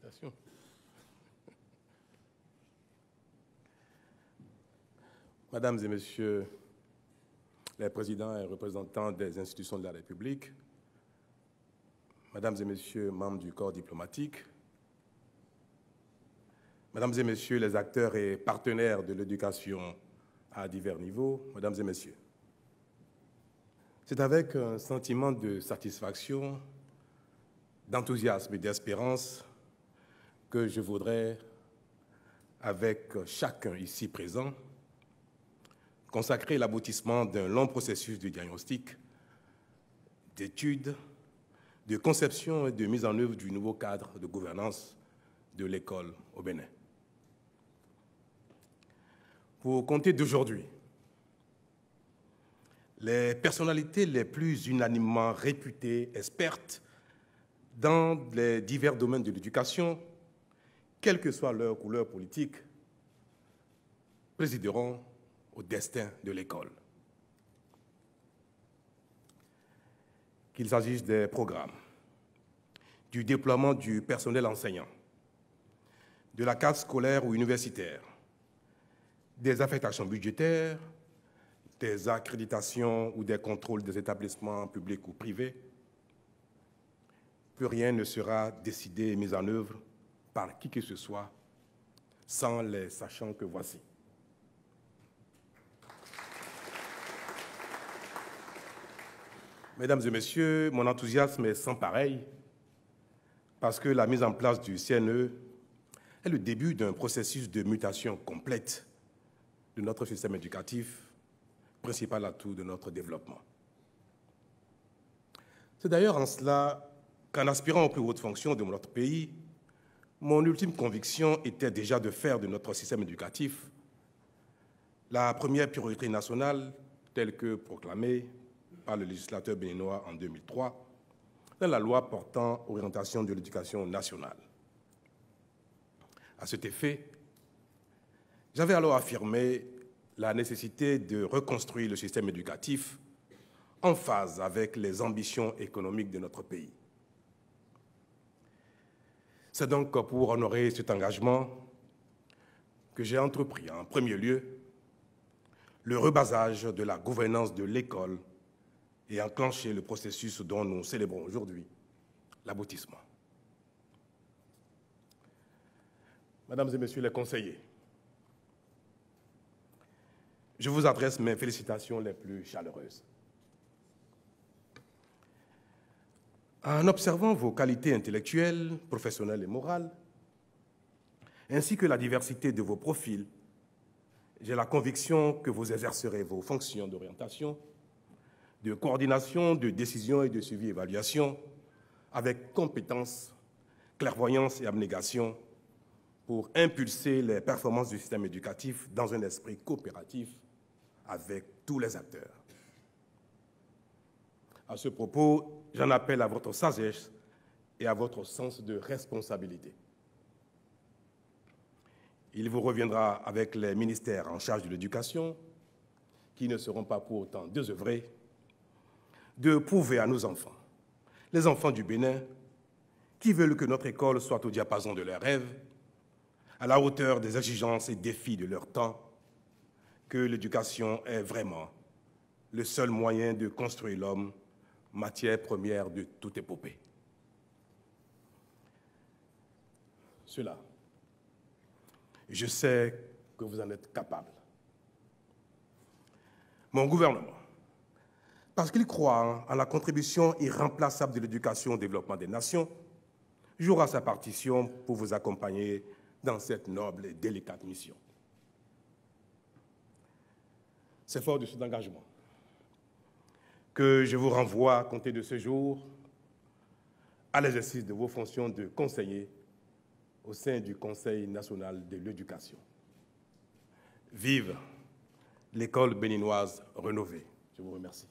Félicitations. Mesdames et Messieurs les présidents et représentants des institutions de la République, Mesdames et Messieurs membres du corps diplomatique, Mesdames et Messieurs les acteurs et partenaires de l'éducation à divers niveaux, Mesdames et Messieurs, c'est avec un sentiment de satisfaction, d'enthousiasme et d'espérance que je voudrais, avec chacun ici présent, consacrer l'aboutissement d'un long processus de diagnostic, d'études, de conception et de mise en œuvre du nouveau cadre de gouvernance de l'école au Bénin. Pour compter d'aujourd'hui, les personnalités les plus unanimement réputées expertes dans les divers domaines de l'éducation, quelle que soit leur couleur politique, présideront au destin de l'école. Qu'il s'agisse des programmes, du déploiement du personnel enseignant, de la carte scolaire ou universitaire, des affectations budgétaires, des accréditations ou des contrôles des établissements publics ou privés, plus rien ne sera décidé et mis en œuvre par qui que ce soit sans les sachants que voici. Mesdames et Messieurs, mon enthousiasme est sans pareil parce que la mise en place du CNE est le début d'un processus de mutation complète de notre système éducatif, principal atout de notre développement. C'est d'ailleurs en cela qu'en aspirant aux plus hautes fonctions de notre pays, mon ultime conviction était déjà de faire de notre système éducatif la première priorité nationale telle que proclamée par le législateur béninois en 2003 dans la loi portant orientation de l'éducation nationale. À cet effet, j'avais alors affirmé la nécessité de reconstruire le système éducatif en phase avec les ambitions économiques de notre pays. C'est donc pour honorer cet engagement que j'ai entrepris en premier lieu le rebasage de la gouvernance de l'école et enclenché le processus dont nous célébrons aujourd'hui l'aboutissement. Mesdames et Messieurs les conseillers, je vous adresse mes félicitations les plus chaleureuses. En observant vos qualités intellectuelles, professionnelles et morales, ainsi que la diversité de vos profils, j'ai la conviction que vous exercerez vos fonctions d'orientation, de coordination, de décision et de suivi-évaluation avec compétence, clairvoyance et abnégation pour impulser les performances du système éducatif dans un esprit coopératif avec tous les acteurs. À ce propos, j'en appelle à votre sagesse et à votre sens de responsabilité. Il vous reviendra avec les ministères en charge de l'éducation, qui ne seront pas pour autant désœuvrés, de prouver à nos enfants, les enfants du Bénin, qui veulent que notre école soit au diapason de leurs rêves, à la hauteur des exigences et défis de leur temps, que l'éducation est vraiment le seul moyen de construire l'homme, matière première de toute épopée. Cela, je sais que vous en êtes capable. Mon gouvernement, parce qu'il croit en la contribution irremplaçable de l'éducation au développement des nations, jouera sa partition pour vous accompagner dans cette noble et délicate mission. C'est fort de cet engagement que je vous renvoie à compter de ce jour à l'exercice de vos fonctions de conseiller au sein du Conseil national de l'éducation. Vive l'école béninoise rénovée. Je vous remercie.